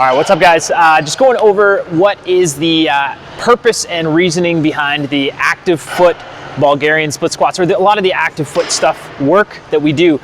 All right, what's up, guys? Just going over what is the purpose and reasoning behind the active foot Bulgarian split squats, or a lot of the active foot stuff work that we do.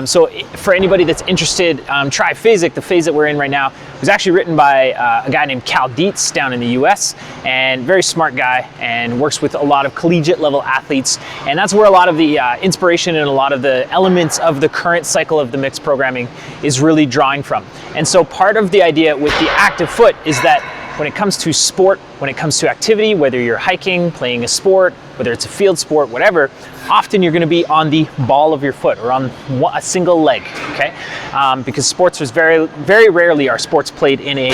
So for anybody that's interested, try Phasic. The phase that we're in right now was actually written by a guy named Cal Dietz down in the US, and very smart guy, and works with a lot of collegiate level athletes. And that's where a lot of the inspiration and a lot of the elements of the current cycle of the mixed programming is really drawing from. And so part of the idea with the active foot is that when it comes to sport, when it comes to activity, whether you're hiking, playing a sport, whether it's a field sport, whatever, often you're gonna be on the ball of your foot or on a single leg, okay? Because sports is very rarely are sports played in a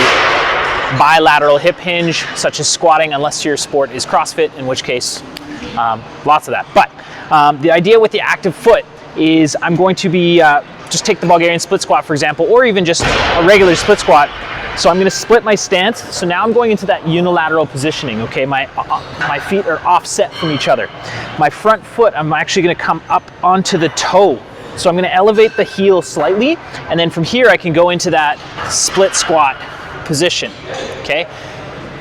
bilateral hip hinge, such as squatting, unless your sport is CrossFit, in which case, lots of that. But the idea with the active foot is I'm going to be, just take the Bulgarian split squat, for example, or even just a regular split squat. So I'm gonna split my stance. So now I'm going into that unilateral positioning, okay? My feet are offset from each other. My front foot, I'm actually gonna come up onto the toe. So I'm gonna elevate the heel slightly, and then from here I can go into that split squat position, okay?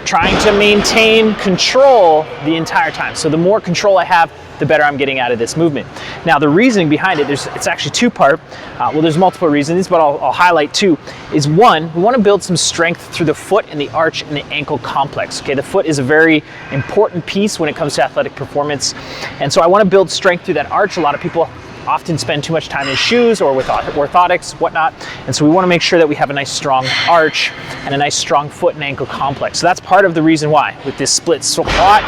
Trying to maintain control the entire time. So the more control I have, the better I'm getting out of this movement. Now the reasoning behind it, it's actually two-part. Well, there's multiple reasons, but I'll highlight two. Is one, we want to build some strength through the foot and the arch and the ankle complex. Okay, the foot is a very important piece when it comes to athletic performance, and so I want to build strength through that arch. A lot of people often spend too much time in shoes or with orthotics, whatnot, and so we want to make sure that we have a nice strong arch and a nice strong foot and ankle complex. So that's part of the reason why with this split squat,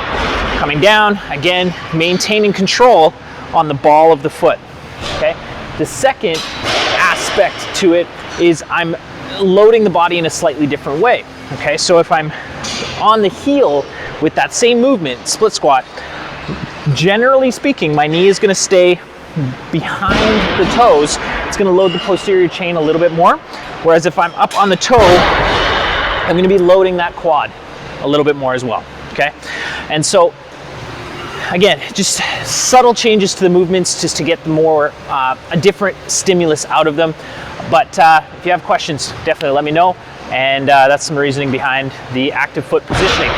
coming down, again, maintaining control on the ball of the foot, okay? The second aspect to it is I'm loading the body in a slightly different way, okay? So if I'm on the heel with that same movement, split squat, generally speaking, my knee is gonna stay behind the toes. It's gonna load the posterior chain a little bit more, whereas if I'm up on the toe, I'm gonna be loading that quad a little bit more as well, okay? And so, again, just subtle changes to the movements just to get more, a different stimulus out of them. But if you have questions, definitely let me know. And that's some reasoning behind the active foot positioning.